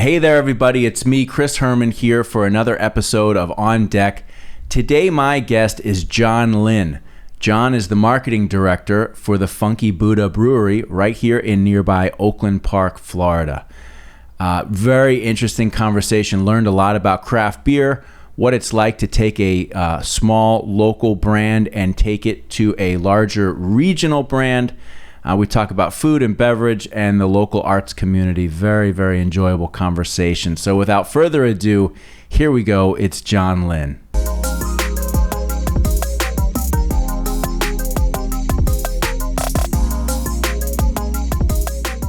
Hey there, everybody. It's me, Chris Herman, here for another episode of On Deck. Today, my guest is John Linn. John is the marketing director for the Funky Buddha Brewery right here in nearby Oakland Park, Florida. Very interesting conversation. Learned a lot about craft beer, what it's like to take a small local brand and take it to a larger regional brand. We talk about food and beverage and the local arts community. Very, very enjoyable conversation. So without further ado, here we go. It's John Linn.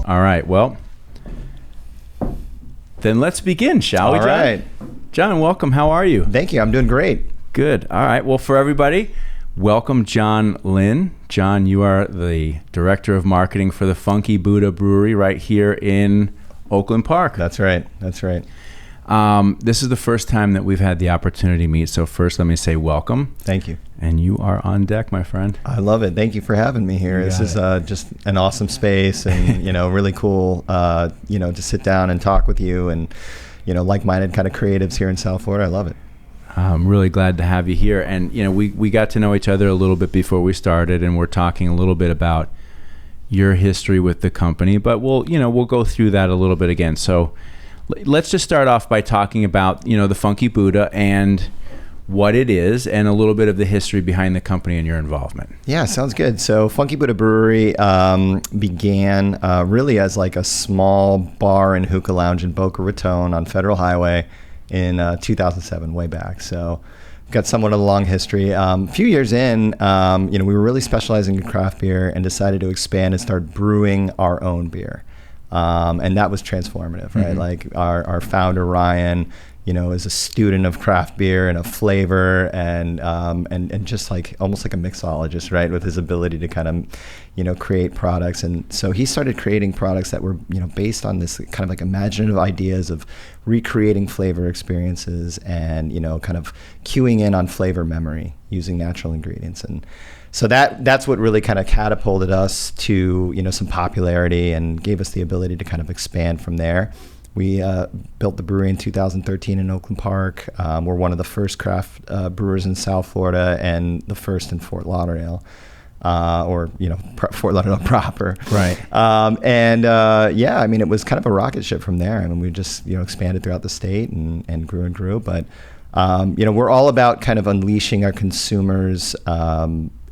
All right, well, then let's begin, shall we, John? All right. John, welcome. How are you? Thank you. I'm doing great. Good. All right. Well, for everybody, welcome John Linn. John, you are the director of marketing for the Funky Buddha Brewery right here in Oakland Park. That's right. That's right. This is the first time that we've had the opportunity to meet. So first, let me say welcome. Thank you. And you are on deck, my friend. I love it. Thank you for having me here. This is just an awesome space and, really cool, to sit down and talk with you and, like-minded kind of creatives here in South Florida. I love it. I'm really glad to have you here. And, we got to know each other a little bit before we started, and we're talking a little bit about your history with the company, but we'll go through that a little bit again. So let's just start off by talking about, the Funky Buddha and what it is and a little bit of the history behind the company and your involvement. Yeah, sounds good. So Funky Buddha Brewery began really as like a small bar and hookah lounge in Boca Raton on Federal Highway in 2007, way back. So we've got somewhat of a long history. A few years in, we were really specializing in craft beer and decided to expand and start brewing our own beer. And that was transformative, right? Mm-hmm. Like our founder, Ryan, is a student of craft beer and of flavor and just like almost like a mixologist, right? With his ability to kind of, create products. And so he started creating products that were, based on this kind of like imaginative ideas of recreating flavor experiences and, kind of cueing in on flavor memory using natural ingredients. And so that's what really kind of catapulted us to, some popularity and gave us the ability to kind of expand from there. We built the brewery in 2013 in Oakland Park. We're one of the first craft brewers in South Florida and the first in Fort Lauderdale, Fort Lauderdale proper. Right. It was kind of a rocket ship from there. I mean, we just, expanded throughout the state and grew. But, we're all about kind of unleashing our consumers'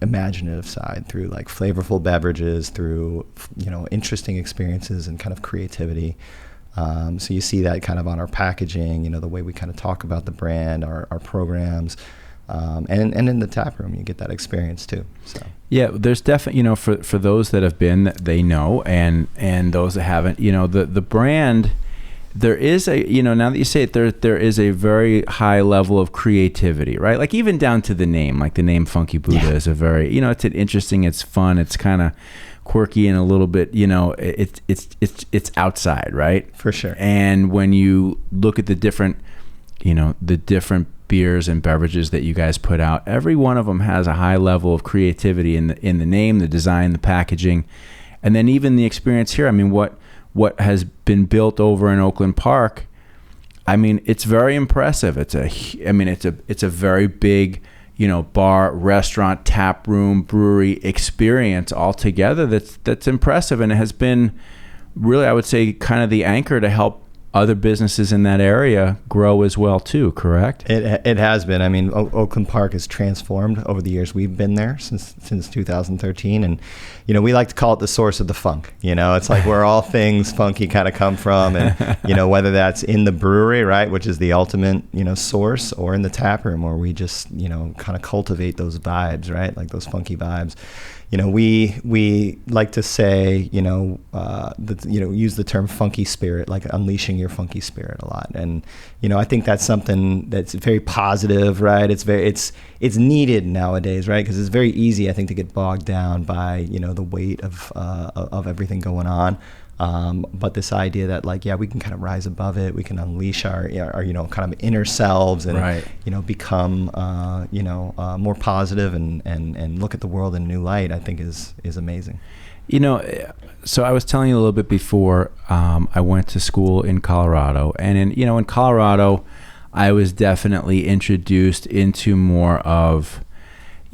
imaginative side through like flavorful beverages, through, interesting experiences and kind of creativity. So you see that kind of on our packaging, the way we kind of talk about the brand, our programs, and in the tap room, you get that experience too. So yeah, there's definitely, for those that have been, they know, and those that haven't, the brand, there is a, now that you say it, there is a very high level of creativity, right? Like even down to the name, like the name Funky Buddha is a very, it's an interesting, it's fun, it's kind of quirky and a little bit, it's outside, right? For sure. And when you look at the different beers and beverages that you guys put out, every one of them has a high level of creativity in the name, the design, the packaging, and then even the experience here. I mean, what has been built over in Oakland Park, I mean, it's very impressive. It's a very big, bar, restaurant, tap room, brewery experience all together that's impressive, and it has been really, I would say, kind of the anchor to help other businesses in that area grow as well too, correct? It has been. I mean, Oakland Park has transformed over the years we've been there since 2013, and we like to call it the source of the funk. It's like where all things funky kind of come from, and whether that's in the brewery, right, which is the ultimate source, or in the tap room where we just kind of cultivate those vibes, right, like those funky vibes. We like to say, use the term funky spirit, like unleashing your funky spirit a lot. And, I think that's something that's very positive, right? It's needed nowadays, right? Because it's very easy, I think, to get bogged down by, the weight of everything going on. But this idea that we can kind of rise above it, we can unleash our kind of inner selves and, right. Become, more positive and look at the world in a new light, I think is amazing. You know, so I was telling you a little bit before, I went to school in Colorado, and in Colorado, I was definitely introduced into more of,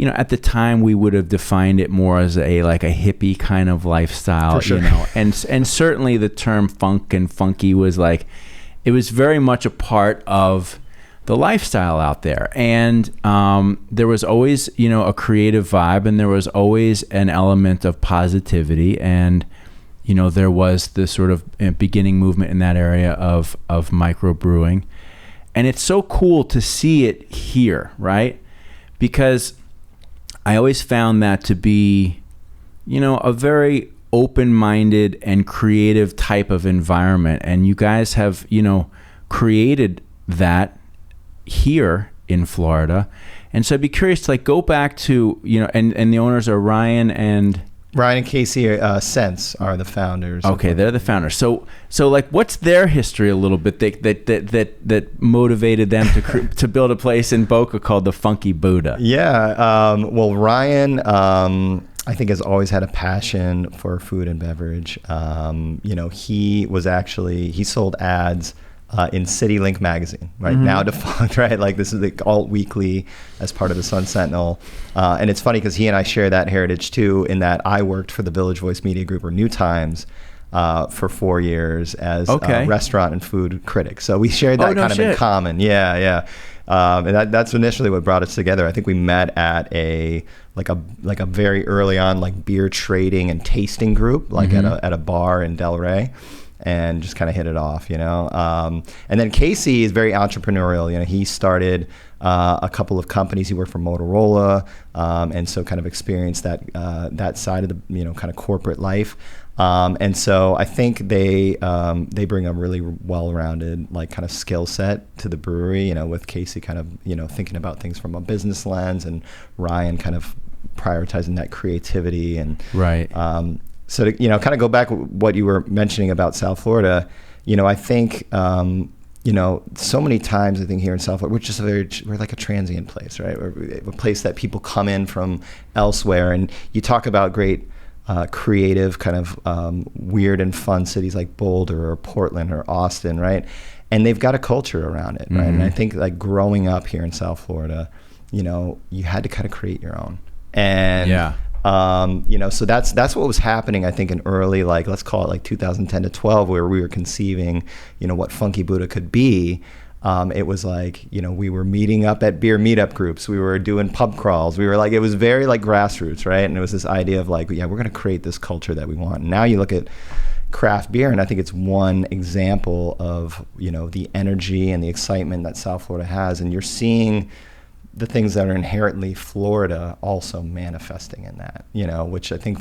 at the time we would have defined it more as a hippie kind of lifestyle, For sure. and certainly the term funk and funky was it was very much a part of the lifestyle out there. And there was always, a creative vibe, and there was always an element of positivity. And, there was this sort of beginning movement in that area of microbrewing. And it's so cool to see it here, right? Because I always found that to be, a very open-minded and creative type of environment. And you guys have, created that here in Florida. And so I'd be curious to go back to, and the owners are Ryan and Casey Sense are the founders. Okay, they're the founders. So what's their history a little bit that motivated them to build a place in Boca called the Funky Buddha? Yeah, well, Ryan, I think has always had a passion for food and beverage. He sold ads in CityLink magazine, right? Mm-hmm. Now defunct, right? This is alt weekly as part of the Sun Sentinel. And it's funny because he and I share that heritage too, in that I worked for the Village Voice Media Group, or New Times, for 4 years as a restaurant and food critic. So we shared that in common. Yeah. And that's initially what brought us together. I think we met at a very early on beer trading and tasting group, at a bar in Delray. And just kind of hit it off, And then Casey is very entrepreneurial. He started a couple of companies. He worked for Motorola, and so kind of experienced that side of the kind of corporate life. And so I think they bring a really well-rounded kind of skill set to the brewery. with Casey kind of thinking about things from a business lens, and Ryan kind of prioritizing that creativity and right. So to kind of go back what you were mentioning about South Florida, I think so many times I think here in South Florida we're like a transient place, right? We're a place that people come in from elsewhere, and you talk about great creative kind of weird and fun cities like Boulder or Portland or Austin, right? And they've got a culture around it, right? Mm-hmm. And I think growing up here in South Florida, you had to kind of create your own, and yeah. So that's what was happening, I think, in early, let's call it 2010 to 12, where we were conceiving, what Funky Buddha could be. It was we were meeting up at beer meetup groups. We were doing pub crawls. We were it was very grassroots, right? And it was this idea of we're going to create this culture that we want. And now you look at craft beer, and I think it's one example of, the energy and the excitement that South Florida has. And you're seeing the things that are inherently Florida also manifesting in that, which I think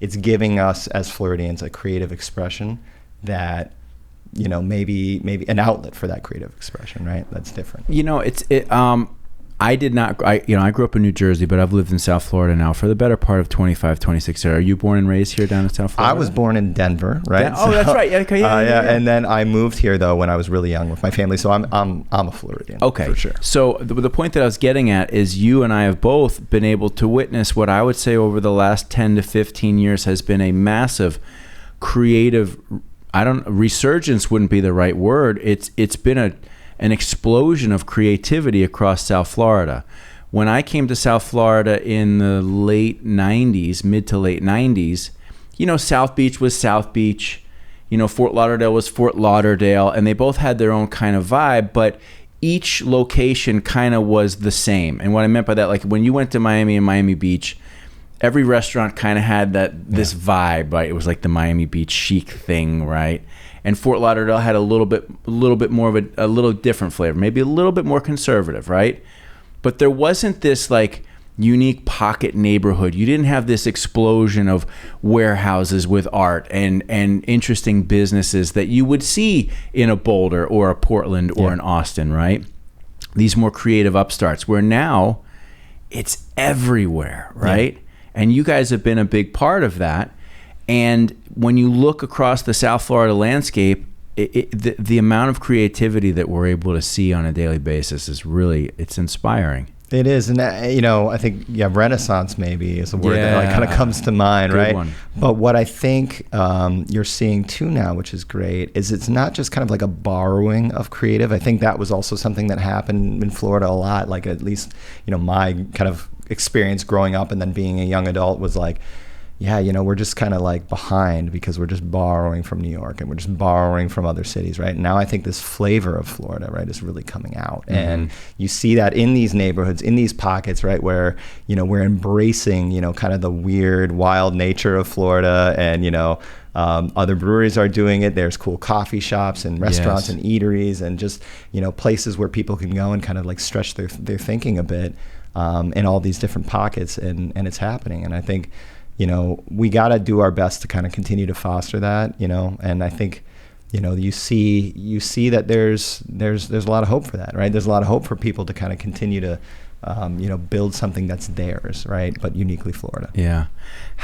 it's giving us as Floridians a creative expression that, maybe an outlet for that creative expression, right? That's different. I grew up in New Jersey, but I've lived in South Florida now for the better part of 25, 26 years. Are you born and raised here down in South Florida? I was born in Denver, right? That's right. Yeah. And then I moved here though when I was really young with my family, so I'm a Floridian. Okay, for sure. So the point that I was getting at is you and I have both been able to witness what I would say over the last 10 to 15 years has been a massive creative. Resurgence wouldn't be the right word. It's been an explosion of creativity across South Florida. When I came to South Florida in the late 90s, mid to late 90s, South Beach was South Beach, Fort Lauderdale was Fort Lauderdale, and they both had their own kind of vibe, but each location kind of was the same. And what I meant by that, when you went to Miami and Miami Beach, every restaurant kind of had this vibe, right? It was the Miami Beach chic thing, right? And Fort Lauderdale had a little bit more of a little different flavor, maybe a little bit more conservative, right? But there wasn't this unique pocket neighborhood. You didn't have this explosion of warehouses with art and interesting businesses that you would see in a Boulder or a Portland or an Austin, right? These more creative upstarts, where now it's everywhere, right? Yeah. And you guys have been a big part of that. And when you look across the South Florida landscape, the amount of creativity that we're able to see on a daily basis is really, it's inspiring. It is, and I think Renaissance maybe is the word that like kind of comes to mind, Good right? one. But what I think you're seeing too now, which is great, is it's not just kind of like a borrowing of creative. I think that was also something that happened in Florida a lot. Like at least my kind of experience growing up and then being a young adult was like, we're just kind of like behind because we're just borrowing from New York and we're just borrowing from other cities, right? Now I think this flavor of Florida, right, is really coming out. Mm-hmm. And you see that in these neighborhoods, in these pockets, right, where, we're embracing, kind of the weird, wild nature of Florida and, other breweries are doing it. There's cool coffee shops and restaurants and eateries and just, places where people can go and kind of like stretch their thinking a bit in all these different pockets and it's happening. And I think, we got to do our best to kind of continue to foster that, and I think, you see that there's a lot of hope for that, right? There's a lot of hope for people to kind of continue to, build something that's theirs, right? But uniquely Florida. Yeah.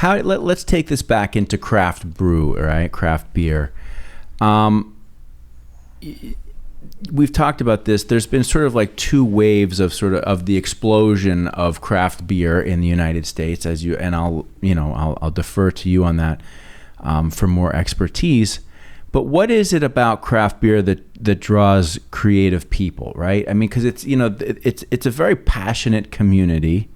Let's take this back into craft brew, right? Craft beer. We've talked about this. There's been sort of like two waves of the explosion of craft beer in the United States, I'll defer to you on that for more expertise. But what is it about craft beer that draws creative people, right? I mean, because it's a very passionate community,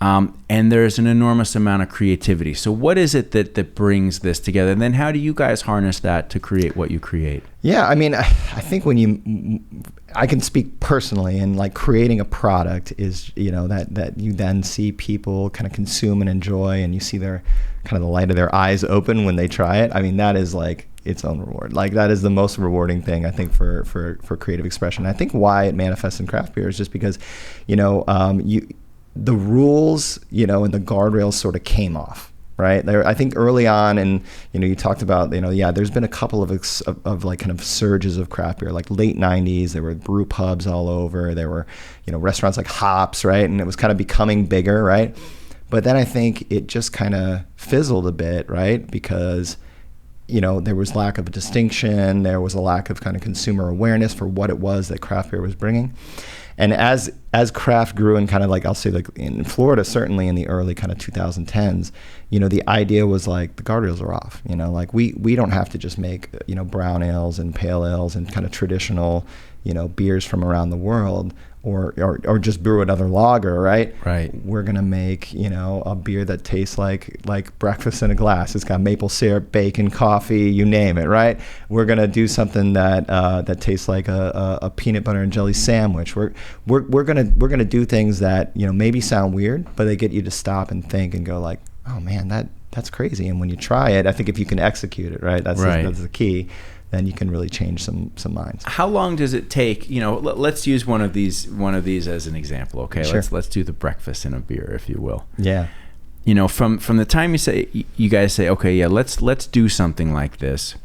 and there's an enormous amount of creativity. So what is it that brings this together? And then how do you guys harness that to create what you create? Yeah, I mean, I think I can speak personally, and like creating a product is, that you then see people kind of consume and enjoy, and you see their kind of the light of their eyes open when they try it. I mean, that is like its own reward. Like that is the most rewarding thing I think for creative expression. I think why it manifests in craft beer is just because, the rules, and the guardrails sort of came off, right? I think early on, and you talked about, there's been a couple of like kind of surges of craft beer, like late '90s. There were brew pubs all over. There were, restaurants like Hops, right? And it was kind of becoming bigger, right? But then I think it just kind of fizzled a bit, right? Because there was lack of a distinction. There was a lack of kind of consumer awareness for what it was that craft beer was bringing. And as craft grew in kind of like, I'll say like in Florida, certainly in the early kind of 2010s, the idea was like the guardrails are off, like we don't have to just make, brown ales and pale ales and kind of traditional, beers from around the world or just brew another lager, right? Right. We're going to make, a beer that tastes like breakfast in a glass. It's got maple syrup, bacon, coffee, you name it, right? We're going to do something that tastes like a peanut butter and jelly sandwich. We're going to do things that, maybe sound weird, but they get you to stop and think and go like, oh man, that's crazy. And when you try it, I think if you can execute it, right? That's the key. Then you can really change some minds. How long does it take? Let's use one of these as an example. Okay, sure. Let's do the breakfast in a beer, if you will. Yeah. From the time you guys say, okay, yeah, let's do something like this.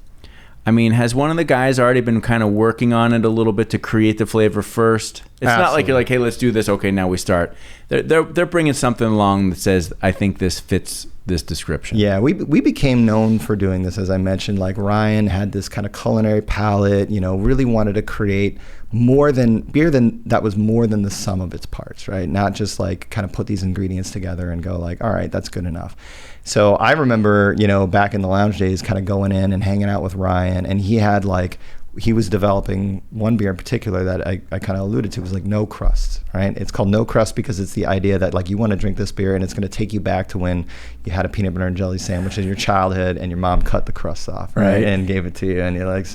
I mean, has one of the guys already been kind of working on it a little bit to create the flavor first? It's Absolutely. Not like you're like, hey, let's do this. Okay, now we start. They're bringing something along that says, I think this fits this description. Yeah, we became known for doing this, as I mentioned. Like Ryan had this kind of culinary palate, really wanted to create beer that was more than the sum of its parts, right? Not just like kind of put these ingredients together and go like, all right, that's good enough. So I remember, back in the lounge days, kind of going in and hanging out with Ryan, and he was developing one beer in particular that I kind of alluded to. It was like no crust, right? It's called no crust because it's the idea that like you want to drink this beer and it's going to take you back to when you had a peanut butter and jelly sandwich in your childhood and your mom cut the crust off, right? And gave it to you, and you're like,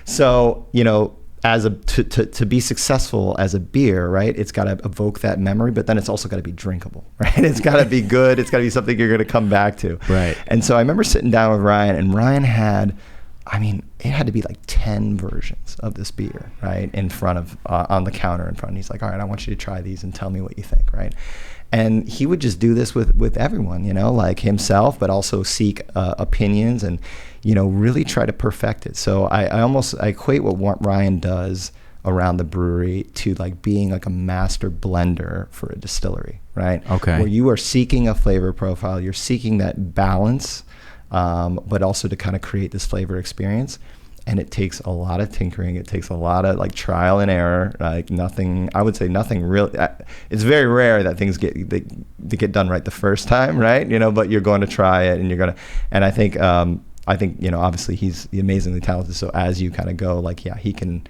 so to be successful as a beer, right? It's got to evoke that memory, but then it's also got to be drinkable, right? It's got to be good. It's got to be something you're going to come back to, right? And so I remember sitting down with Ryan, and Ryan had, it had to be like 10 versions of this beer, right, in front of, on the counter in front. And he's like, all right, I want you to try these and tell me what you think, right? And he would just do this with everyone, like himself, but also seek opinions and, really try to perfect it. So I equate what Ryan does around the brewery to like being like a master blender for a distillery, right? Okay. Where you are seeking a flavor profile, you're seeking that balance, but also to kind of create this flavor experience. And it takes a lot of tinkering. It takes a lot of like trial and error. Like nothing, I would say nothing really. It's very rare that things they get done right the first time, right? But you're going to try it, and you're going to. And I think obviously he's amazingly talented. So as you kind of go, like, yeah, he can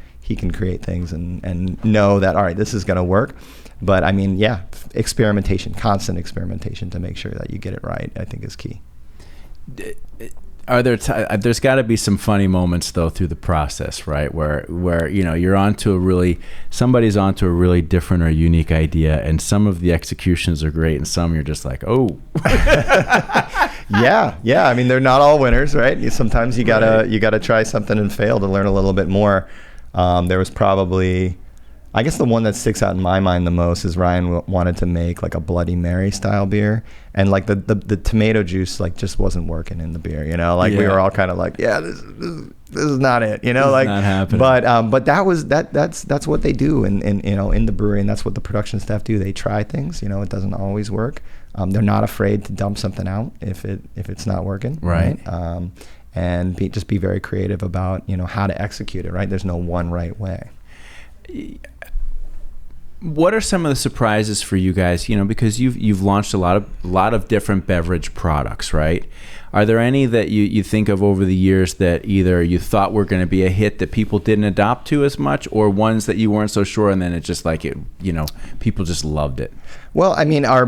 create things and know that, all right, this is going to work. But I mean, yeah, experimentation, constant experimentation to make sure that you get it right, I think is key. Are there there's got to be some funny moments though through the process, right? Where somebody's onto a really different or unique idea, and some of the executions are great, and some you're just like, oh. Yeah. I mean, they're not all winners, right? Sometimes you gotta try something and fail to learn a little bit more. There was probably, I guess the one that sticks out in my mind the most is Ryan wanted to make like a Bloody Mary style beer, and like the tomato juice like just wasn't working in the beer, we were all kind of like, yeah, this is not it, This is not happening. But that's what they do in the brewery, and that's what the production staff do. They try things, it doesn't always work. They're not afraid to dump something out if it's not working, right? And just be very creative about how to execute it, right? There's no one right way. What are some of the surprises for you guys? Because you've launched a lot of different beverage products, right? Are there any that you think of over the years that either you thought were going to be a hit that people didn't adopt to as much, or ones that you weren't so sure, and then it just people just loved it? Well, I mean, our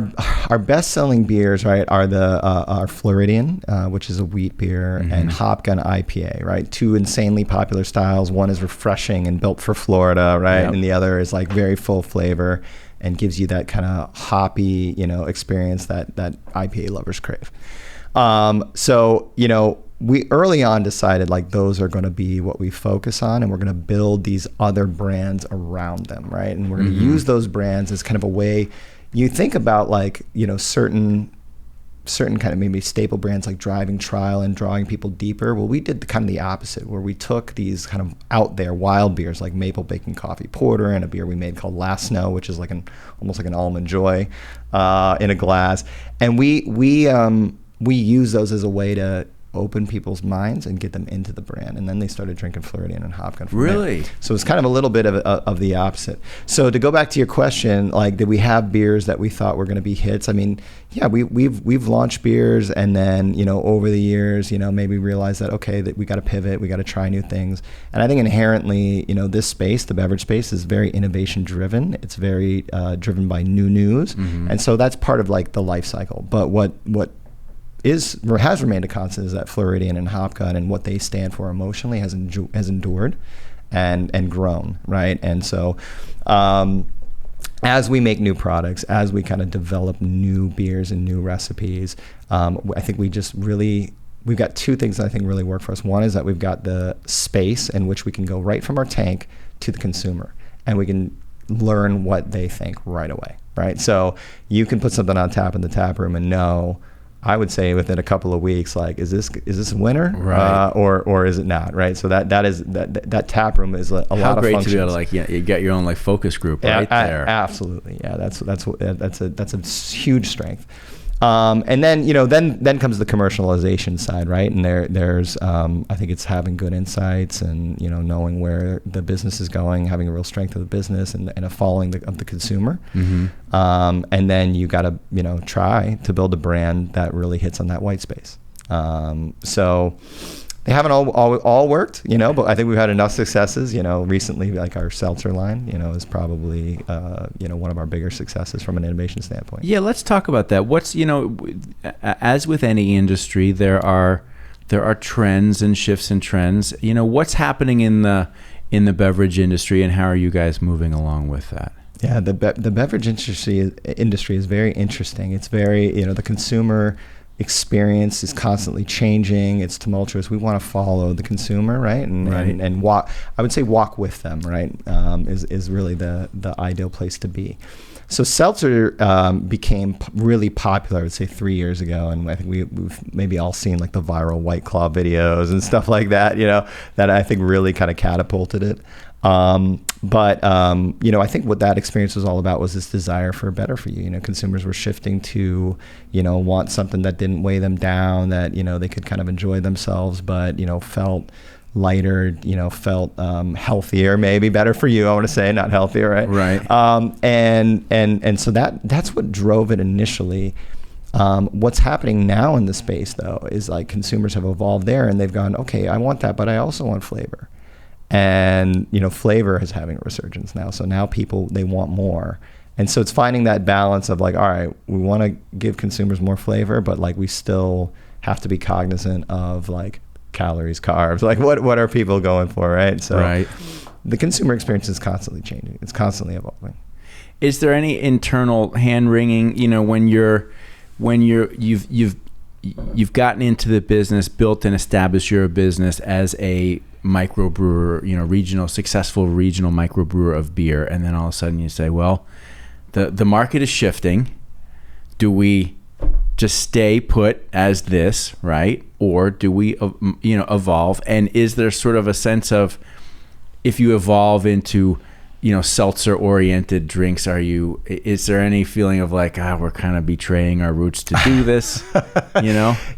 best-selling beers, right, are our Floridian, which is a wheat beer, and Hop Gun IPA, right? Two insanely popular styles. One is refreshing and built for Florida, right? Yep. And the other is like very full flavor and gives you that kind of hoppy, experience that IPA lovers crave. So we early on decided like those are going to be what we focus on, and we're going to build these other brands around them, right? And we're going to use those brands as kind of a way. You think about like, certain kind of maybe staple brands like driving trial and drawing people deeper. Well, we did kind of the opposite, where we took these kind of out there wild beers like Maple Bacon Coffee Porter, and a beer we made called Last Snow, which is like almost like an Almond Joy in a glass. And we use those as a way to open people's minds and get them into the brand, and then they started drinking Floridian and Hop Gun from Really? there. So it's kind of a little bit of the opposite. So to go back to your question, like, did we have beers that we thought were going to be hits? I mean, yeah, we've launched beers, and then over the years, maybe realized that that we got to pivot, we got to try new things. And I think inherently, this space, the beverage space, is very innovation driven. It's very driven by new news, and so that's part of like the life cycle. But what has remained a constant is that Floridian and Hop Gun, and what they stand for emotionally has endured and grown, right? And so as we make new products, as we kind of develop new beers and new recipes, I think we've got two things that I think really work for us. One is that we've got the space in which we can go right from our tank to the consumer, and we can learn what they think right away, right? So you can put something on tap in the tap room and know, I would say within a couple of weeks, like, is this a winner, right, or is it not, right? So that tap room is a lot of functions. How great to be able to you got your own like focus group right there. Absolutely, yeah. That's a huge strength. And then then comes the commercialization side, right? And there's I think it's having good insights and knowing where the business is going, having a real strength of the business and a following of the consumer. And then you got to try to build a brand that really hits on that white space. So they haven't all worked, but I think we've had enough successes. Recently, like our seltzer line, is probably one of our bigger successes from an innovation standpoint. Yeah, let's talk about that. What's as with any industry, there are trends and shifts in trends. What's happening in the beverage industry, and how are you guys moving along with that? Yeah, the beverage industry is very interesting. It's very the consumer experience is constantly changing. It's tumultuous. We want to follow the consumer, right? And walk. I would say walk with them, right? Is really the ideal place to be. So seltzer became really popular, I would say 3 years ago, and I think we've maybe all seen like the viral White Claw videos and stuff like that. That I think really kind of catapulted it. But I think what that experience was all about was this desire for better for you. Consumers were shifting to, want something that didn't weigh them down, that, they could kind of enjoy themselves, but, felt lighter, felt healthier, maybe better for you, I want to say, not healthier, right? Right. And so that's what drove it initially. What's happening now in the space, though, is like consumers have evolved there, and they've gone, okay, I want that, but I also want flavor. And, flavor is having a resurgence now. So now people, they want more. And so it's finding that balance of like, all right, we want to give consumers more flavor, but like we still have to be cognizant of like calories, carbs, like what are people going for, right? So right. The consumer experience is constantly changing. It's constantly evolving. Is there any internal hand wringing, when you've gotten into the business, built and established your business as a microbrewer, successful regional microbrewer of beer, and then all of a sudden you say, well, the market is shifting. Do we just stay put as this, right? Or do we, evolve? And is there sort of a sense of, if you evolve into, seltzer-oriented drinks, is there any feeling of like, we're kind of betraying our roots to do this,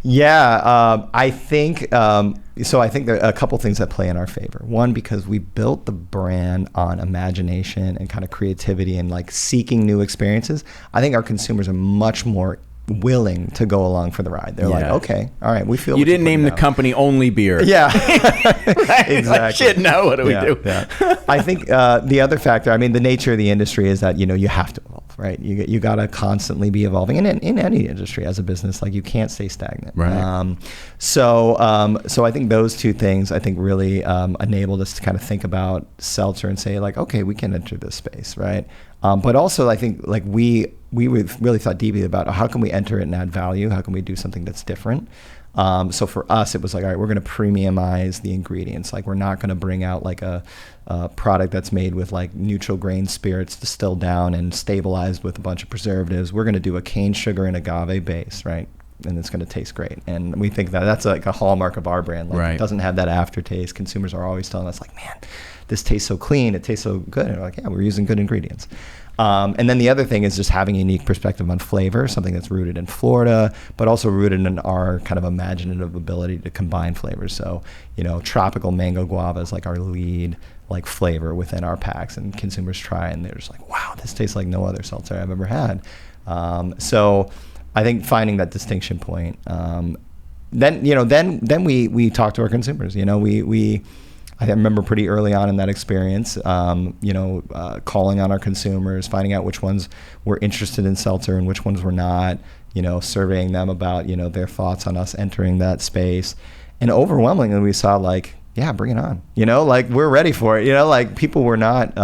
Yeah, I think, so I think there are a couple things that play in our favor. One, because we built the brand on imagination and kind of creativity and like seeking new experiences. I think our consumers are much more willing to go along for the ride. They're like, okay, all right, we feel. You didn't name the company Only Beer. Yeah, right? Exactly. Like, shit, no, what do we do? Yeah. I think the other factor, the nature of the industry is that you have to evolve, right? You got to constantly be evolving, and in any industry as a business, like you can't stay stagnant. Right. So I think those two things really enabled us to kind of think about seltzer and say like, okay, we can enter this space, right? But also I think like we really thought deeply about how can we enter it and add value? How can we do something that's different? So for us, it was like, all right, we're going to premiumize the ingredients. Like we're not going to bring out like a product that's made with like neutral grain spirits distilled down and stabilized with a bunch of preservatives. We're going to do a cane sugar and agave base, right? And it's going to taste great. And we think that that's like a hallmark of our brand. Like It doesn't have that aftertaste. Consumers are always telling us like, man, this tastes so clean. It tastes so good. And we're like, yeah, we're using good ingredients. And then the other thing is just having a unique perspective on flavor, something that's rooted in Florida, but also rooted in our kind of imaginative ability to combine flavors. So, tropical mango guava is like our lead like flavor within our packs, and consumers try and they're just like, wow, this tastes like no other seltzer I've ever had. So I think finding that distinction point, then we talk to our consumers. I remember pretty early on in that experience, calling on our consumers, finding out which ones were interested in seltzer and which ones were not, surveying them about, their thoughts on us entering that space. And overwhelmingly, we saw like, yeah, bring it on. Like we're ready for it. Like people were not,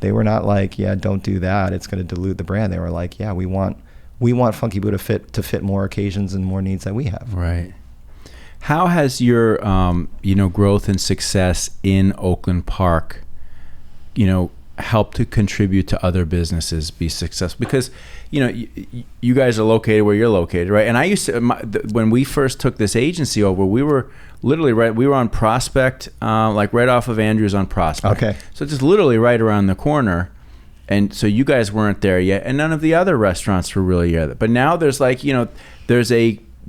they were not like, yeah, don't do that. It's going to dilute the brand. They were like, yeah, we want Funky Buddha to fit more occasions and more needs that we have. Right. How has your, growth and success in Oakland Park, helped to contribute to other businesses be successful? Because, you guys are located where you're located, right? And I used to, when we first took this agency over, we were literally we were on Prospect, like right off of Andrews on Prospect. Okay. So just literally right around the corner. And so you guys weren't there yet, and none of the other restaurants were really there. But now there's like,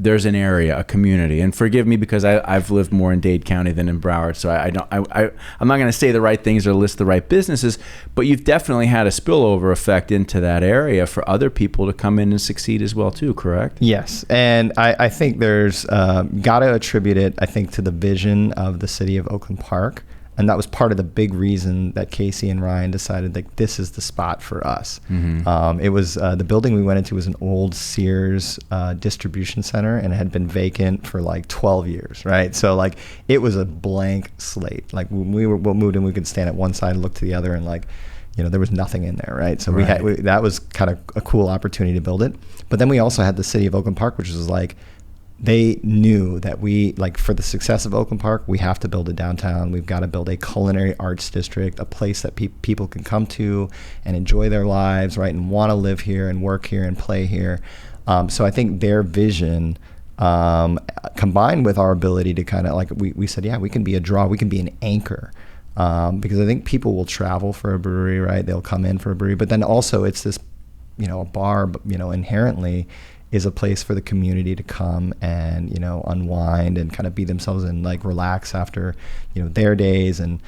there's an area, a community, and forgive me because I've lived more in Dade County than in Broward, so I'm not going to say the right things or list the right businesses, but you've definitely had a spillover effect into that area for other people to come in and succeed as well too, correct? Yes, and I think there's got to attribute it, I think, to the vision of the city of Oakland Park. And that was part of the big reason that Casey and Ryan decided that this is the spot for us. Mm-hmm. It was the building we went into was an old Sears distribution center, and it had been vacant for like 12 years, right? So like it was a blank slate. Like when we moved in, we could stand at one side and look to the other, and like, there was nothing in there, right? So that was kind of a cool opportunity to build it. But then we also had the city of Oakland Park, which was like, they knew that for the success of Oakland Park, we have to build a downtown. We've got to build a culinary arts district, a place that people can come to and enjoy their lives, right, and want to live here and work here and play here. So I think their vision, combined with our ability to kind of like, we said, yeah, we can be a draw, we can be an anchor. Because I think people will travel for a brewery, right? They'll come in for a brewery, but then also it's this, a bar, inherently is a place for the community to come and, unwind and kind of be themselves and like relax after, their days, and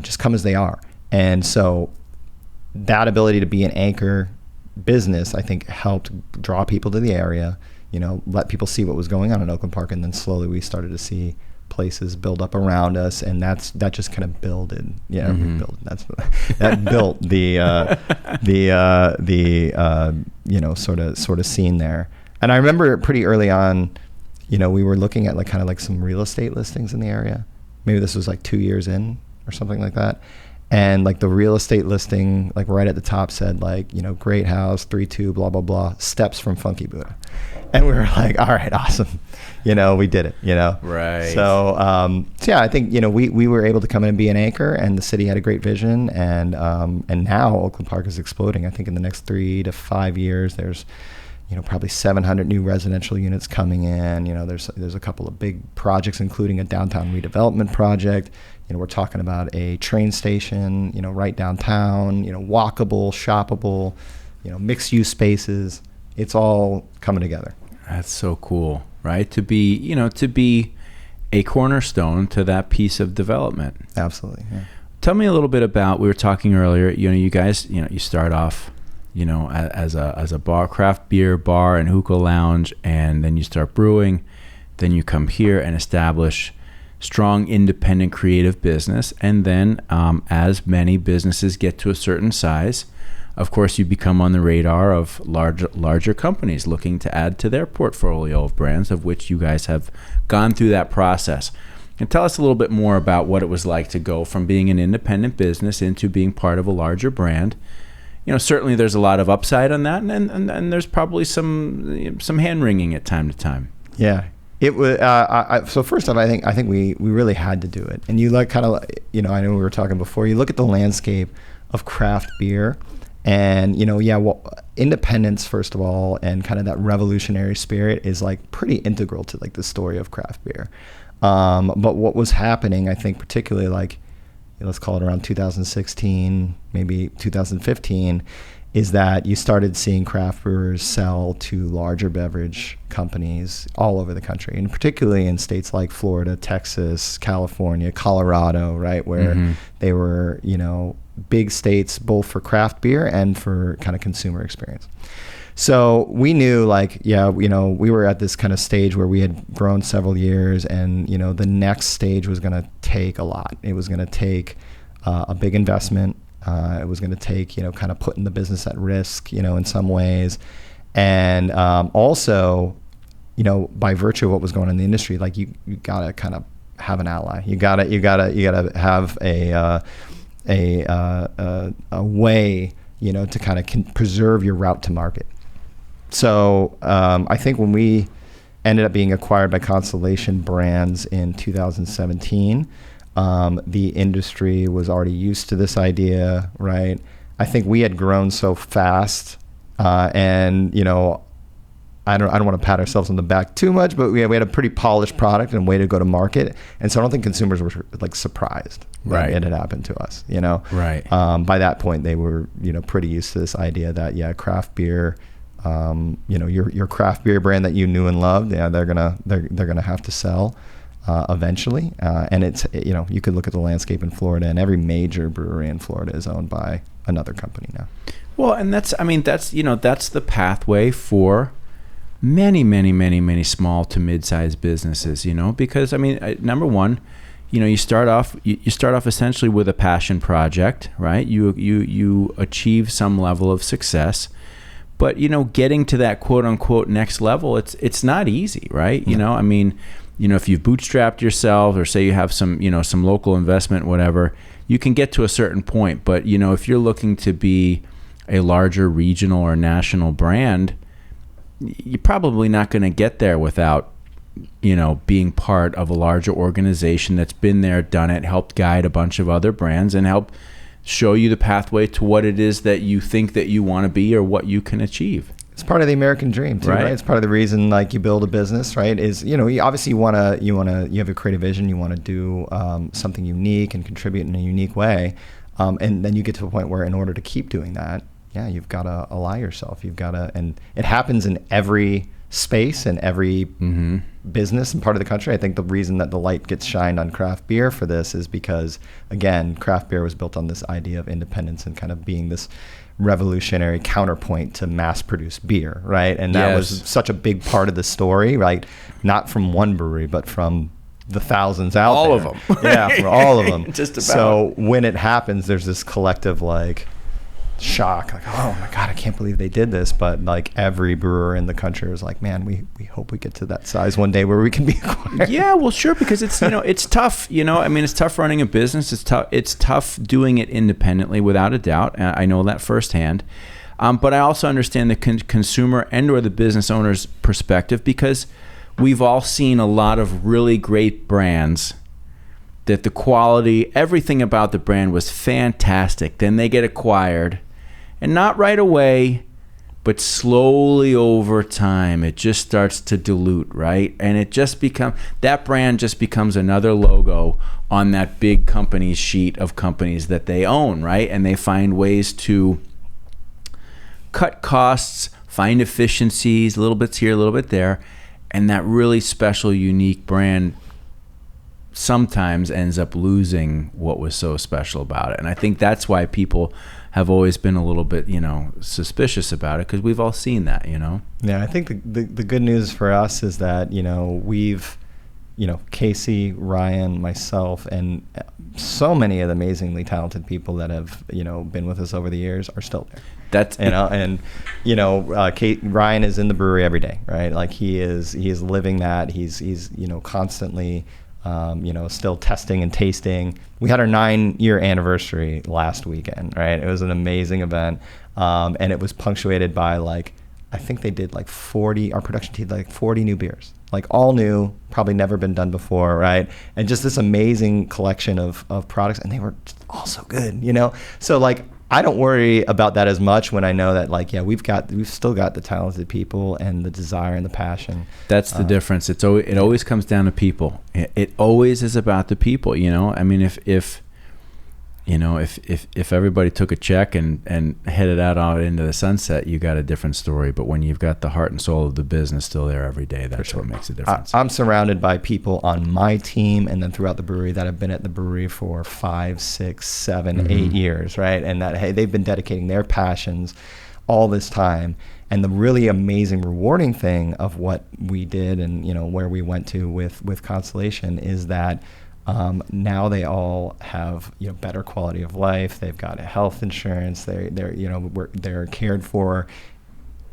just come as they are. And so that ability to be an anchor business, I think, helped draw people to the area, let people see what was going on in Oakland Park. And then slowly we started to see places build up around us, and that just kind of builded. That built the sort of scene there. And I remember pretty early on, we were looking at like some real estate listings in the area. Maybe this was like 2 years in or something like that. And like the real estate listing, like right at the top said like, great house, 3-2, blah, blah, blah, steps from Funky Buddha. And we were like, all right, awesome. We did it, Right. So, yeah, I think, we were able to come in and be an anchor, and the city had a great vision. And now Oakland Park is exploding. I think in the next 3 to 5 years, there's, probably 700 new residential units coming in. There's a couple of big projects, including a downtown redevelopment project. We're talking about a train station, right downtown, walkable, shoppable, mixed use spaces. It's all coming together. That's so cool, right? To be a cornerstone to that piece of development. Absolutely. Yeah. Tell me a little bit about, we were talking earlier, you guys, you start off, as a bar, craft beer bar and hookah lounge, and then you start brewing, then you come here and establish strong, independent, creative business. And then as many businesses get to a certain size, of course, you become on the radar of larger companies looking to add to their portfolio of brands, of which you guys have gone through that process. And tell us a little bit more about what it was like to go from being an independent business into being part of a larger brand. Certainly there's a lot of upside on that, and there's probably some hand-wringing at time to time. Yeah. It was so first off, I think we really had to do it. And you I know we were talking before, you look at the landscape of craft beer, and independence, first of all, and kind of that revolutionary spirit is like pretty integral to like the story of craft beer. But what was happening, I think, particularly like, let's call it around 2016, maybe 2015, is that you started seeing craft brewers sell to larger beverage companies all over the country, and particularly in states like Florida, Texas, California, Colorado, right, where they were, big states both for craft beer and for kind of consumer experience. So we knew we were at this kind of stage where we had grown several years, and, the next stage was going to take a lot. It was going to take a big investment. It was going to take, kind of putting the business at risk, in some ways. And also, by virtue of what was going on in the industry, like you got to kind of have an ally. You got to have a way, to kind of preserve your route to market. So I think when we ended up being acquired by Constellation Brands in 2017, the industry was already used to this idea, right? I think we had grown so fast, and I don't want to pat ourselves on the back too much, but we had a pretty polished product and way to go to market, and so I don't think consumers were like surprised that it had happened to us. Right. By that point, they were pretty used to this idea that craft beer. Your craft beer brand that you knew and loved, they're gonna have to sell eventually. And it's you could look at the landscape in Florida, and every major brewery in Florida is owned by another company now. Well, and that's the pathway for many small to mid-sized businesses. Because number one, you start off essentially with a passion project, right? You achieve some level of success. But, getting to that quote unquote next level, it's not easy, right? If you've bootstrapped yourself, or say you have some local investment, whatever, you can get to a certain point. But, if you're looking to be a larger regional or national brand, you're probably not going to get there without, being part of a larger organization that's been there, done it, helped guide a bunch of other brands, and help show you the pathway to what it is that you think that you want to be or what you can achieve. It's part of the American dream too, right? It's part of the reason you build a business, right? Is you obviously you have a creative vision, you want to do something unique and contribute in a unique way, and then you get to a point where in order to keep doing that, you've got to ally yourself. You've got to, and it happens in every space and every business and part of the country. I think the reason that the light gets shined on craft beer for this is because, again, craft beer was built on this idea of independence and kind of being this revolutionary counterpoint to mass-produced beer, right? And that was such a big part of the story, right? Not from one brewery, but from the thousands out all there. All of them. Yeah, for all of them. Just about. So when it happens, there's this collective, like, shock, like, oh my God, I can't believe they did this. But like every brewer in the country was like, man, we hope we get to that size one day where we can be acquired. Yeah, well, sure, because it's, it's tough, I mean, it's tough running a business. It's tough doing it independently, without a doubt. I know that firsthand. But I also understand the consumer and or the business owner's perspective, because we've all seen a lot of really great brands that the quality, everything about the brand was fantastic. Then they get acquired. And not right away, but slowly over time, it just starts to dilute, right? And that brand just becomes another logo on that big company's sheet of companies that they own, right? And they find ways to cut costs, find efficiencies, little bits here, a little bit there. And that really special, unique brand sometimes ends up losing what was so special about it. And I think that's why people have always been a little bit, suspicious about it, because we've all seen that, Yeah, I think the good news for us is that, we've, Casey, Ryan, myself, and so many of the amazingly talented people that have, been with us over the years are still there. That's Ryan is in the brewery every day, right? Like he is living that. He's constantly still testing and tasting. We had our 9-year anniversary last weekend, right? It was an amazing event. And it was punctuated by I think they did our production team did 40 new beers, all new, probably never been done before, right? And just this amazing collection of products, and they were all so good, So I don't worry about that as much when I know that we've still got the talented people and the desire and the passion. That's the difference. It always comes down to people. It always is about the people. I mean, if everybody took a check and headed out into the sunset, you got a different story. But when you've got the heart and soul of the business still there every day, that's what makes a difference. I'm surrounded by people on my team and then throughout the brewery that have been at the brewery for 5, 6, 7, 8 years, right? And that, they've been dedicating their passions all this time. And the really amazing, rewarding thing of what we did and, where we went to with Constellation is that now they all have better quality of life. They've got health insurance. They're cared for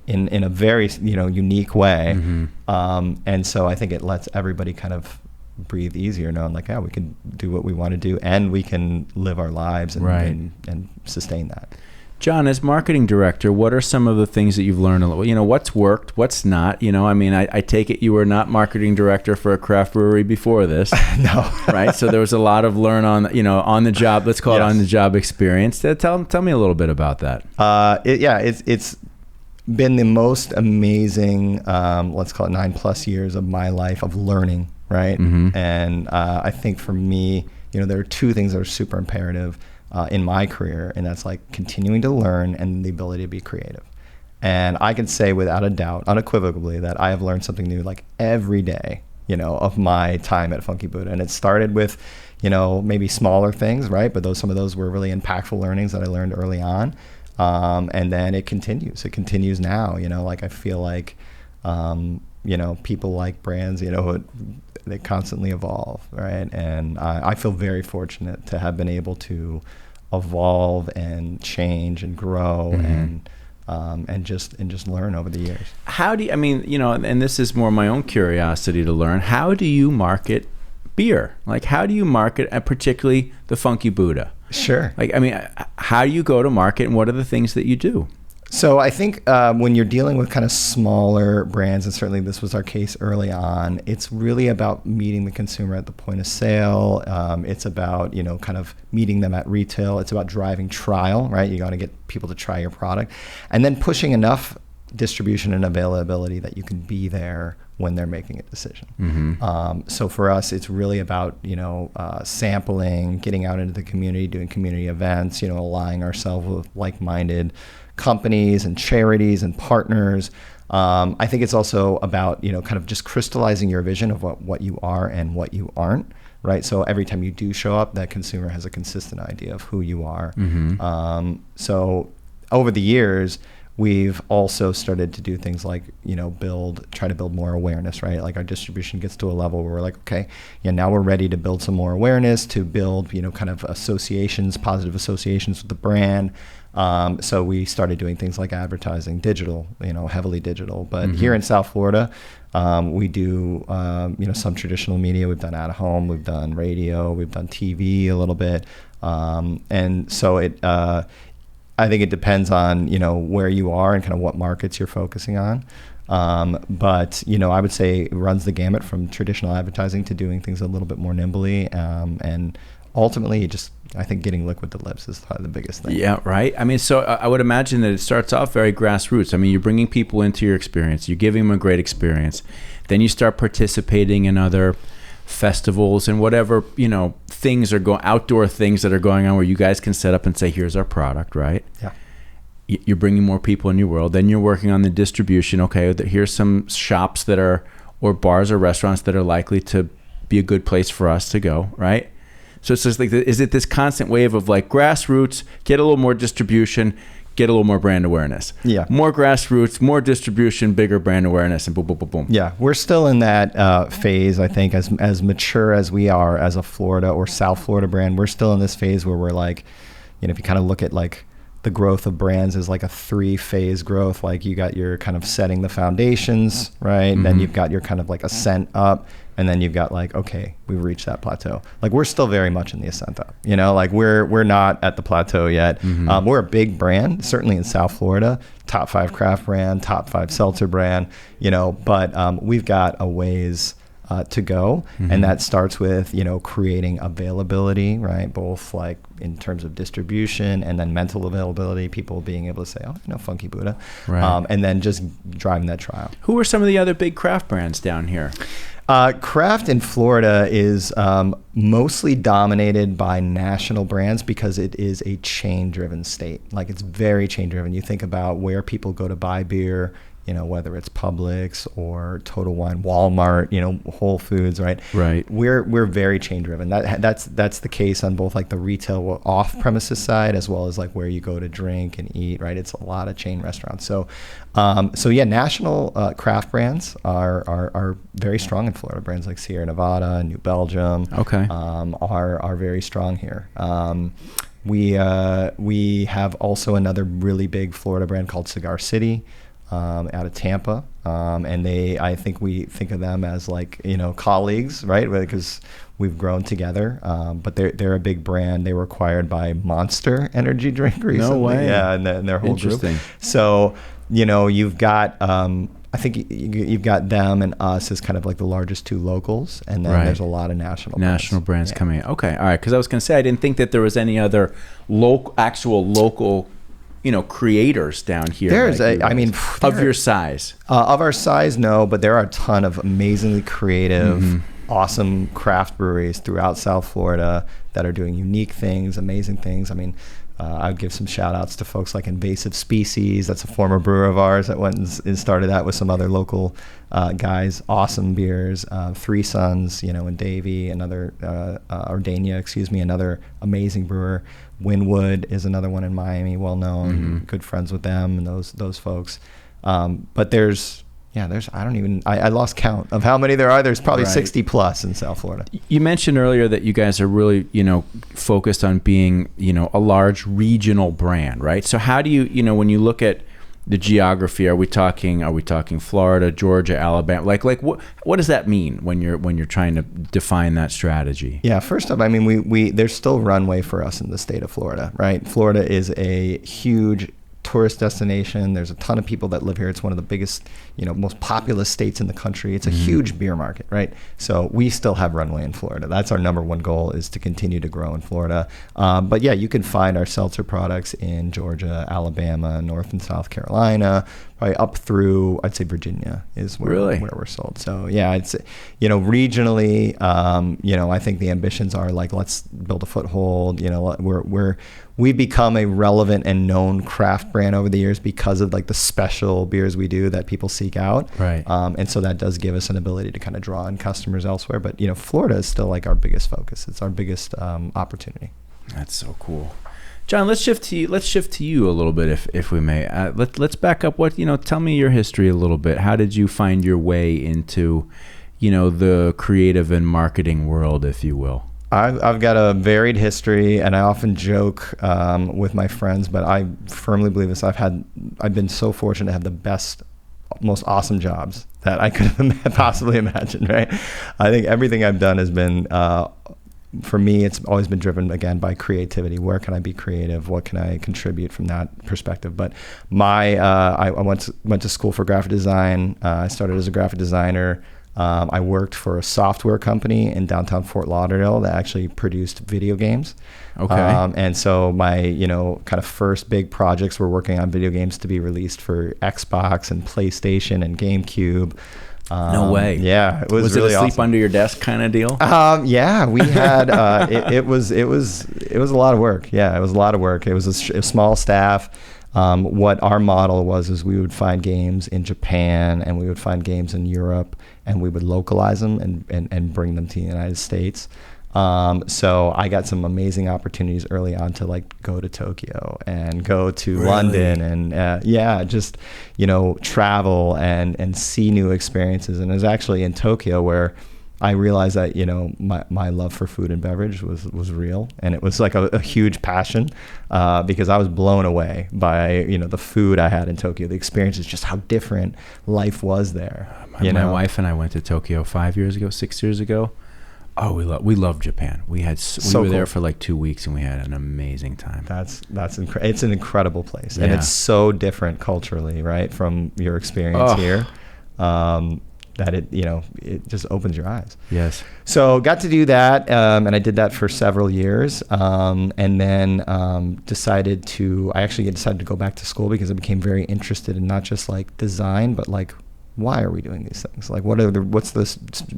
in a very unique way. And so I think it lets everybody kind of breathe easier, knowing we can do what we want to do and we can live our lives and sustain that. John, as marketing director, what are some of the things that you've learned? What's worked, what's not? I mean, I take it you were not marketing director for a craft brewery before this. No. Right? So there was a lot of learn on the job, let's call it on the job experience. Tell me a little bit about that. It's been the most amazing, let's call it 9+ years of my life of learning, right? And I think for me, there are 2 things that are super imperative in my career, and that's continuing to learn and the ability to be creative. And I can say without a doubt, unequivocally, that I have learned something new every day, of my time at Funky Buddha. And it started with, maybe smaller things, right? But some of those were really impactful learnings that I learned early on. And then it continues. It continues now, I feel people like brands, they constantly evolve, right? And I feel very fortunate to have been able to evolve and change and grow and just learn over the years. How do you, and this is more my own curiosity to learn, how do you market beer? How do you market, particularly the Funky Buddha? Sure. How do you go to market, and what are the things that you do? So I think when you're dealing with kind of smaller brands, and certainly this was our case early on, it's really about meeting the consumer at the point of sale. It's about, kind of meeting them at retail. It's about driving trial, right? You got to get people to try your product. And then pushing enough distribution and availability that you can be there when they're making a decision. So for us, it's really about, sampling, getting out into the community, doing community events, aligning ourselves with like-minded companies and charities and partners I think it's also about, kind of just crystallizing your vision of what you are and what you aren't, right? So every time you do show up, that consumer has a consistent idea of who you are. So over the years, we've also started to do things like, try to build more awareness, right? Like our distribution gets to a level where we're like, okay, now we're ready to build some more awareness, to build, kind of associations, positive associations with the brand. So we started doing things like advertising, digital, heavily digital. But here in South Florida, we do, some traditional media. We've done out of home, we've done radio, we've done TV a little bit. And so I think it depends on, where you are and kind of what markets you're focusing on. But, I would say it runs the gamut from traditional advertising to doing things a little bit more nimbly. And ultimately, I think getting liquid to lips is probably the biggest thing. Yeah, right. I mean, so I would imagine that it starts off very grassroots. I mean, you're bringing people into your experience. You're giving them a great experience. Then you start participating in other festivals and whatever, things are outdoor things that are going on where you guys can set up and say, here's our product, right? Yeah. You're bringing more people in your world. Then you're working on the distribution. Okay, here's some shops or bars or restaurants that are likely to be a good place for us to go, right? So it's just like, is it this constant wave of like grassroots, get a little more distribution, get a little more brand awareness? Yeah. More grassroots, more distribution, bigger brand awareness, and boom, boom, boom, boom. Yeah, we're still in that phase, I think, as mature as we are as a Florida or South Florida brand. We're still in this phase where we're like, if you kind of look at like the growth of brands is like a 3-phase growth. Like you got your kind of setting the foundations, right? Then you've got your kind of like ascent up. And then you've got like, okay, we've reached that plateau. Like we're still very much in the ascent up, like we're not at the plateau yet. We're a big brand, certainly in South Florida, top 5 craft brand, top 5 seltzer brand, but we've got a ways to go. And that starts with, creating availability, right? Both like in terms of distribution and then mental availability, people being able to say, oh, Funky Buddha. Right. And then just driving that trial. Who are some of the other big craft brands down here? Craft in Florida is mostly dominated by national brands because it is a chain-driven state. Like it's very chain-driven. You think about where people go to buy beer, whether it's Publix or Total Wine, Walmart, Whole Foods, right? Right. We're very chain-driven. That's the case on both like the retail off-premises side as well as like where you go to drink and eat, right? It's a lot of chain restaurants. So yeah, national craft brands are very strong in Florida. Brands like Sierra Nevada, New Belgium, okay, are very strong here. We have also another really big Florida brand called Cigar City. Out of Tampa, and I think we think of them as like colleagues, right? Because we've grown together. But they're a big brand. They were acquired by Monster energy drink recently. No way. Yeah, and their whole Interesting. group. So you've got I think you've got them and us as kind of like the largest 2 locals, and then there's a lot of national brands coming in. Okay, all right. Because I was going to say I didn't think that there was any other actual local creators down here. There's of your size. Of our size, no, but there are a ton of amazingly creative, awesome craft breweries throughout South Florida that are doing unique things, amazing things. I mean, I'd give some shout outs to folks like Invasive Species. That's a former brewer of ours that went and started that with some other local guys. Awesome beers. Three Sons, and Davey, another, Ordania, another amazing brewer. Winwood is another one in Miami, well known, good friends with them and those folks. But there's I lost count of how many there are. There's probably 60 plus in South Florida. You mentioned earlier that you guys are really, focused on being, a large regional brand, right? So how do you, when you look at the geography, are we talking Florida, Georgia, Alabama? Like what does that mean when you're trying to define that strategy? Yeah, first up, I mean, we there's still runway for us in the state of Florida, right? Florida is a huge tourist destination. There's a ton of people that live here. It's one of the biggest, most populous states in the country. It's a huge beer market, right? So we still have runway in Florida. That's our number one goal, is to continue to grow in Florida. But yeah, you can find our seltzer products in Georgia, Alabama, North and South Carolina, probably up through, I'd say Virginia is where we're sold. So yeah, it's, regionally, I think the ambitions are like, let's build a foothold. we've become a relevant and known craft brand over the years because of like the special beers we do that people seek out. Right. And so that does give us an ability to kind of draw in customers elsewhere. But, you know, Florida is still like our biggest focus. It's our biggest opportunity. That's so cool. John, let's shift to you a little bit, if we may. Let's back up. Tell me your history a little bit. How did you find your way into, the creative and marketing world, if you will? I've got a varied history, and I often joke with my friends, but I firmly believe this. I've been so fortunate to have the best, most awesome jobs that I could have possibly imagined. Right? I think everything I've done has been. For me, it's always been driven, again, by creativity. Where can I be creative? What can I contribute from that perspective? But I went to school for graphic design. I started as a graphic designer. I worked for a software company in downtown Fort Lauderdale that actually produced video games. Okay. And so my, kind of first big projects were working on video games to be released for Xbox and PlayStation and GameCube. No way. Yeah, it was really it a sleep awesome. under your desk kind of deal? Yeah, we had it was a lot of work. Yeah, it was a lot of work. It was a small staff. What our model was is we would find games in Japan and we would find games in Europe and we would localize them and bring them to the United States. So I got some amazing opportunities early on to like go to Tokyo and go to London and just travel and see new experiences. And it was actually in Tokyo where I realized that my love for food and beverage was real, and it was like a huge passion because I was blown away by the food I had in Tokyo, the experiences, just how different life was there. My wife and I went to Tokyo 6 years ago. Oh, we love Japan. We were there for like 2 weeks and we had an amazing time. It's an incredible place, and it's so different culturally, right, from your experience here. That it just opens your eyes. Yes. So got to do that, and I did that for several years, and then decided to go back to school because I became very interested in not just like design, but like why are we doing these things? Like what's the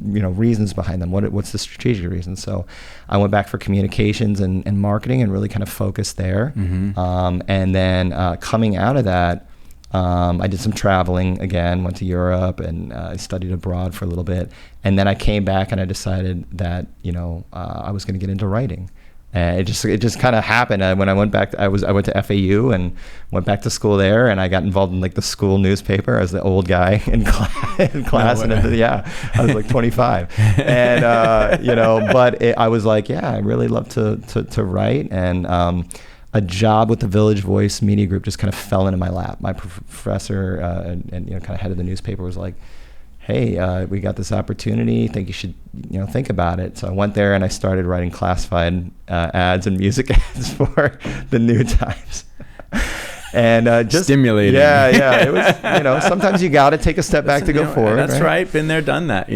reasons behind them? What's the strategic reason? So I went back for communications and marketing and really kind of focused there. Mm-hmm. And then coming out of that, I did some traveling again, went to Europe and I studied abroad for a little bit. And then I came back and I decided that, I was going to get into writing. And it just kind of happened. When I went back, I went to FAU and went back to school there, and I got involved in like the school newspaper. I was the old guy in class, and I was like 25, and I was like, I really love to write, and a job with the Village Voice Media Group just kind of fell into my lap. My professor and kind of head of the newspaper was like, hey, we got this opportunity. Think you should, think about it. So I went there and I started writing classified ads and music ads for the New Times. And just stimulating. Yeah. It was, sometimes you got to take a step back to go forward. That's right. Been there, done that.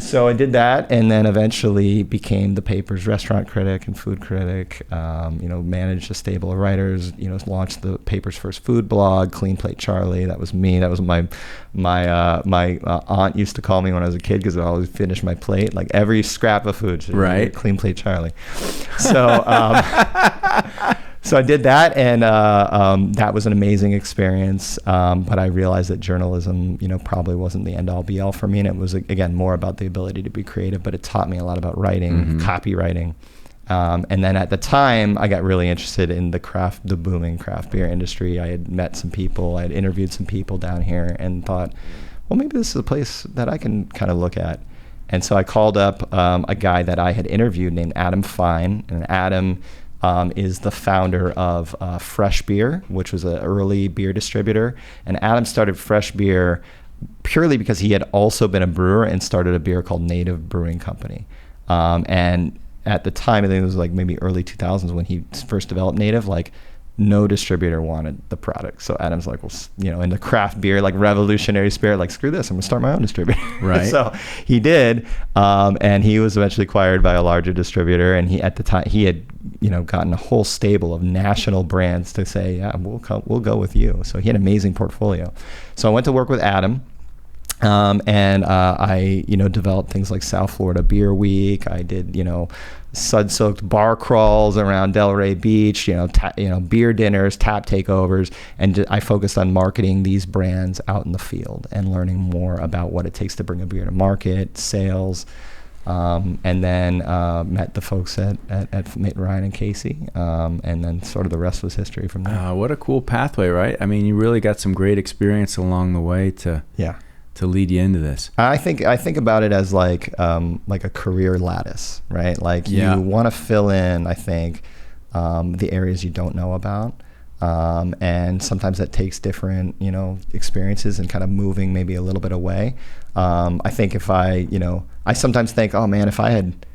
So I did that, and then eventually became the paper's restaurant critic and food critic. Managed a stable of writers. Launched the paper's first food blog, Clean Plate Charlie. That was me. That was my aunt used to call me when I was a kid because I always finished my plate, like every scrap of food. Right. Clean Plate Charlie. So. So I did that, and that was an amazing experience. But I realized that journalism, probably wasn't the end-all, be-all for me, and it was again more about the ability to be creative. But it taught me a lot about writing, copywriting, and then at the time, I got really interested in the booming craft beer industry. I had met some people, I had interviewed some people down here, and thought, well, maybe this is a place that I can kind of look at. And so I called up a guy that I had interviewed named Adam Fine, and Adam is the founder of Fresh Beer, which was an early beer distributor. And Adam started Fresh Beer purely because he had also been a brewer and started a beer called Native Brewing Company. And at the time, I think it was like maybe early 2000s when he first developed Native, like no distributor wanted the product. So Adam's like, well, in the craft beer, like revolutionary spirit, like screw this, I'm gonna start my own distributor. Right. So he did, and he was eventually acquired by a larger distributor. And at the time, he had, gotten a whole stable of national brands to say, yeah, we'll go with you. So he had an amazing portfolio. So I went to work with Adam. And I developed things like South Florida Beer Week. I did, sud-soaked bar crawls around Delray Beach, beer dinners, tap takeovers, and I focused on marketing these brands out in the field and learning more about what it takes to bring a beer to market, sales, and then met the folks at Ryan and Casey, and then sort of the rest was history from there. What a cool pathway, right? I mean, you really got some great experience along the way to lead you into this. I think about it as like a career lattice, right? Like you want to fill in, I think, the areas you don't know about. And sometimes that takes different, experiences and kind of moving maybe a little bit away. I think if I sometimes think, oh man, if I had,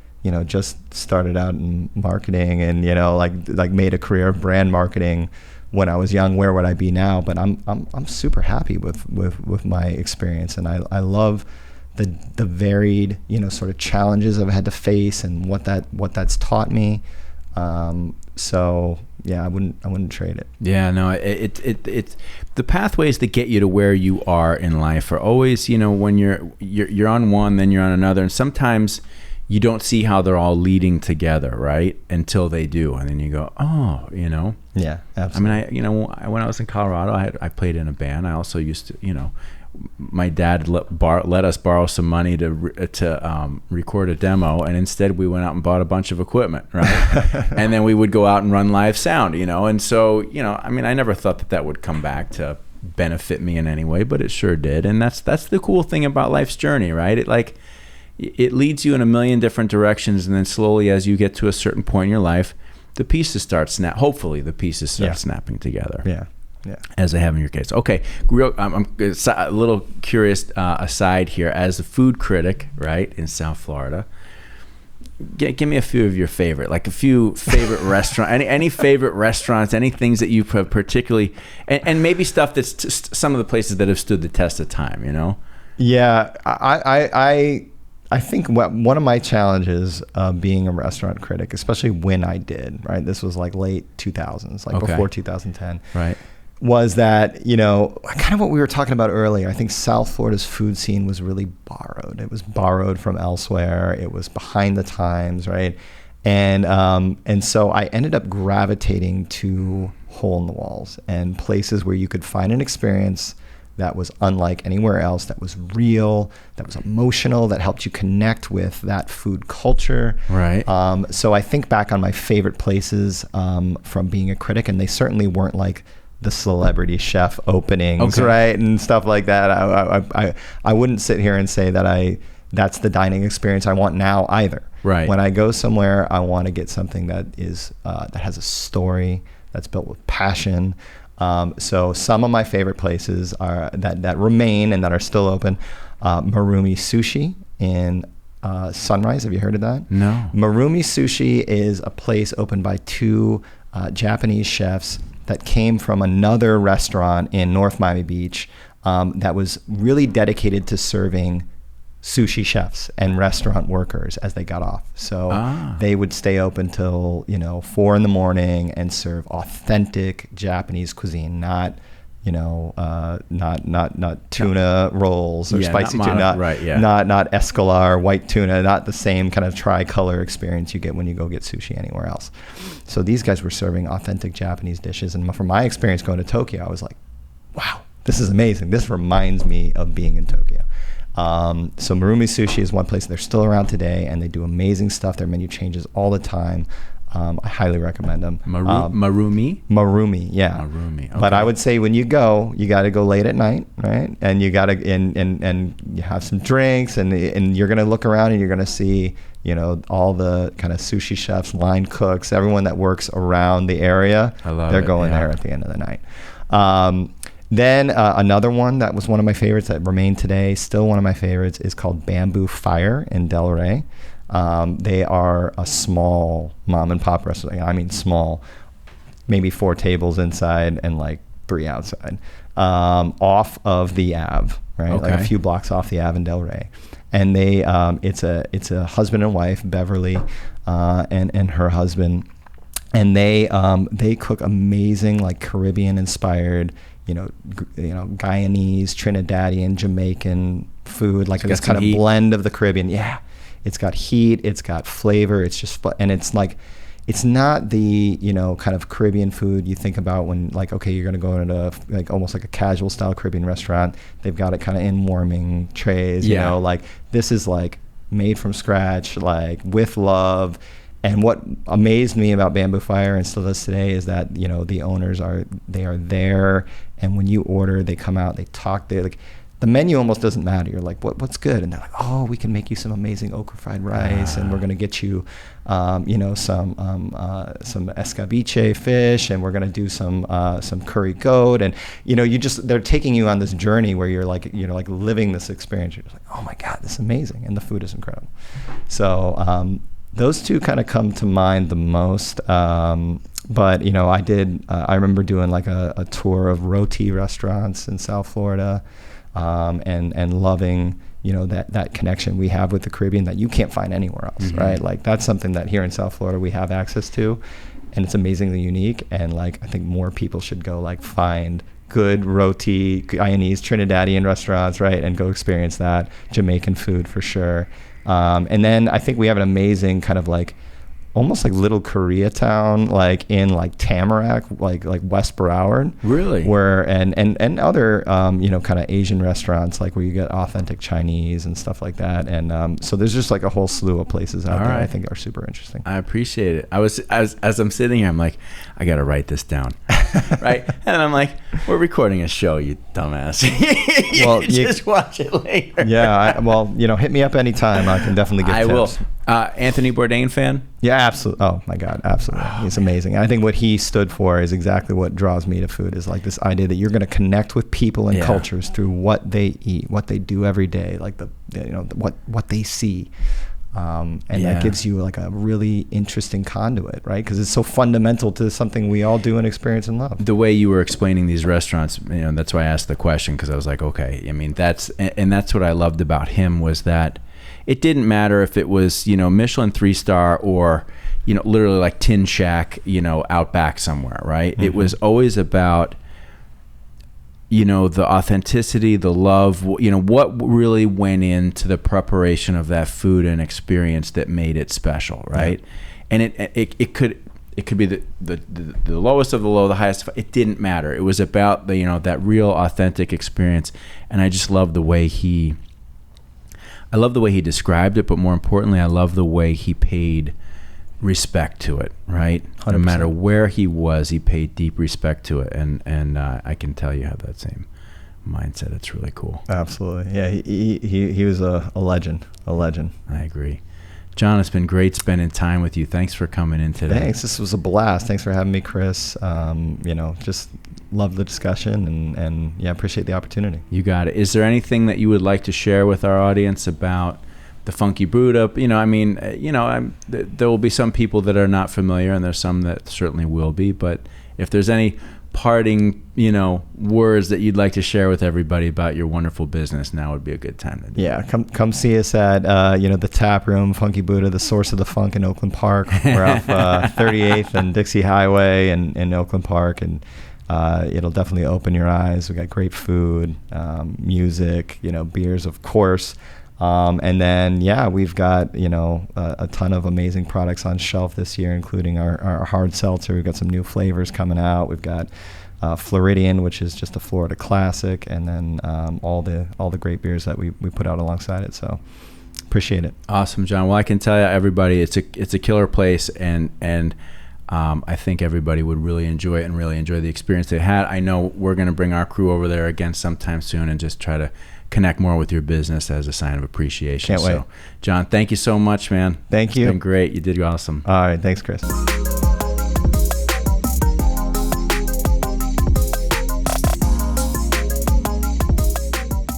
just started out in marketing and, like made a career of brand marketing when I was young, where would I be now? But I'm super happy with my experience, and I love the varied, sort of challenges I've had to face and what that's taught me. So yeah, I wouldn't trade it. Yeah, no, it's the pathways that get you to where you are in life are always, when you're on one, then you're on another, and sometimes you don't see how they're all leading together, right? Until they do, and then you go, oh, Yeah, absolutely. I mean, when I was in Colorado, I played in a band. I also used to, my dad let us borrow some money to record a demo, and instead we went out and bought a bunch of equipment, right? And then we would go out and run live sound, and so, I mean, I never thought that would come back to benefit me in any way, but it sure did. And that's the cool thing about life's journey, right? It leads you in a million different directions, and then slowly, as you get to a certain point in your life, the pieces start hopefully the pieces start snapping together. Yeah. As they have in your case. Okay, I'm a little curious aside here. As a food critic, right, in South Florida, give me a few of your favorite restaurant, any favorite restaurants, any things that you particularly, and maybe stuff that's some of the places that have stood the test of time, Yeah, I think one of my challenges being a restaurant critic, especially when I did, right, this was like late 2000s, before 2010, right, was that, kind of what we were talking about earlier. I think South Florida's food scene was really borrowed. It was borrowed from elsewhere. It was behind the times, right? And so I ended up gravitating to hole in the walls and places where you could find an experience that was unlike anywhere else, that was real, that was emotional, that helped you connect with that food culture. Right. So I think back on my favorite places from being a critic, and they certainly weren't like the celebrity chef openings, right, and stuff like that. I wouldn't sit here and say that that's the dining experience I want now either. Right. When I go somewhere, I want to get something that is that has a story, that's built with passion. So some of my favorite places are that remain and that are still open. Marumi Sushi in Sunrise. Have you heard of that? No. Marumi Sushi is a place opened by two Japanese chefs that came from another restaurant in North Miami Beach that was really dedicated to serving sushi chefs and restaurant workers as they got off. So they would stay open till 4 a.m. and serve authentic Japanese cuisine, not tuna rolls or spicy tuna, right? Yeah. Not escalar, white tuna, not the same kind of tricolor experience you get when you go get sushi anywhere else. So these guys were serving authentic Japanese dishes, and from my experience going to Tokyo, I was like, wow, this is amazing. This reminds me of being in Tokyo. So Marumi Sushi is one place. They're still around today, and they do amazing stuff. Their menu changes all the time. I highly recommend them. Marumi? Marumi, yeah. Marumi, okay. But I would say when you go, you got to go late at night, right? And you got to and you have some drinks, and you're gonna look around and you're gonna see all the kind of sushi chefs, line cooks, everyone that works around the area. They're going there at the end of the night. Then another one that was one of my favorites that remained today, still one of my favorites, is called Bamboo Fire in Delray. They are a small mom and pop restaurant. I mean small, maybe 4 tables inside and like 3 outside, off of the Ave, right? Okay. Like a few blocks off the Ave in Delray. And they, it's a husband and wife, Beverly, and her husband, and they cook amazing like Caribbean inspired, Guyanese, Trinidadian, Jamaican food, like this kind of blend of the Caribbean. Yeah. It's got heat, it's got flavor, it's just and it's like, it's not the, you know, kind of Caribbean food you think about when, like, okay, you're going to go into like almost like a casual style Caribbean restaurant. They've got it kind of in warming trays, you know, like this is like made from scratch, like with love. And what amazed me about Bamboo Fire and still does today is that, you know, the owners are there. And when you order, they come out, they talk, they like, the menu almost doesn't matter. You're like, what's good? And they're like, oh, we can make you some amazing okra fried rice, and we're gonna get you, you know, some escabeche fish, and we're gonna do some curry goat, and you know, they're taking you on this journey where you're like living this experience. You're just like, oh my God, this is amazing, and the food is incredible. So those two kind of come to mind the most. But you know, I remember doing like a tour of roti restaurants in South Florida. And loving, you know, that connection we have with the Caribbean that you can't find anywhere else, right? Like that's something that here in South Florida we have access to, and it's amazingly unique. And like I think more people should go like find good roti, Guyanese, Trinidadian restaurants, right, and go experience that. Jamaican food for sure. And then I think we have an amazing kind of like almost like little Koreatown, like in like Tamarack, like West Broward. Really? Where and other you know, kind of Asian restaurants, like where you get authentic Chinese and stuff like that. And so there's just like a whole slew of places out there I think are super interesting. I appreciate it. As I'm sitting here, I'm like, I got to write this down. Right? And I'm like, we're recording a show, you dumbass. Well, you just watch it later. Yeah. Well, you know, hit me up anytime. I can definitely give tips. I will. Anthony Bourdain fan? Yeah, absolutely. Oh my God, absolutely. He's amazing. I think what he stood for is exactly what draws me to food, is like this idea that you're going to connect with people and cultures through what they eat, what they do every day, like what they see. And that gives you like a really interesting conduit, right? Because it's so fundamental to something we all do and experience and love. The way you were explaining these restaurants, you know, that's why I asked the question, because I was like, okay, I mean, that's what I loved about him, was that it didn't matter if it was, you know, Michelin 3-star or, you know, literally like Tin Shack, you know, out back somewhere, right? It was always about, you know, the authenticity, the love, you know, what really went into the preparation of that food and experience that made it special, right? And it could be the lowest of the low, the highest. It didn't matter. It was about the, you know, that real authentic experience. And I just love the way he described it, but more importantly, I love the way he paid respect to it, right? 100%. No matter where he was, he paid deep respect to it. And I can tell you have that same mindset. It's really cool. Absolutely. Yeah, he was a legend. I agree. John, it's been great spending time with you. Thanks for coming in today. Thanks. This was a blast. Thanks for having me, Chris. You know, just love the discussion and yeah, appreciate the opportunity. You got it. Is there anything that you would like to share with our audience about the Funky Buddha? You know, I mean, you know, there will be some people that are not familiar, and there's some that certainly will be. But if there's any parting, you know, words that you'd like to share with everybody about your wonderful business, now would be a good time to do. Yeah, come see us at you know, the Tap Room, Funky Buddha, the source of the funk in Oakland Park. We're off 38th and Dixie Highway in Oakland Park, and it'll definitely open your eyes. We got great food, music, you know, beers, of course. And then, yeah, we've got, you know, a ton of amazing products on shelf this year, including our hard seltzer. We've got some new flavors coming out. We've got Floridian, which is just a Florida classic, and then all the great beers that we put out alongside it. So appreciate it. Awesome, John. Well, I can tell you, everybody, it's a killer place, and I think everybody would really enjoy it and really enjoy the experience they had. I know we're going to bring our crew over there again sometime soon and just try to connect more with your business as a sign of appreciation. Can't wait. So, John, thank you so much, man. Thank you. It's been great. You did awesome. All right. Thanks, Chris.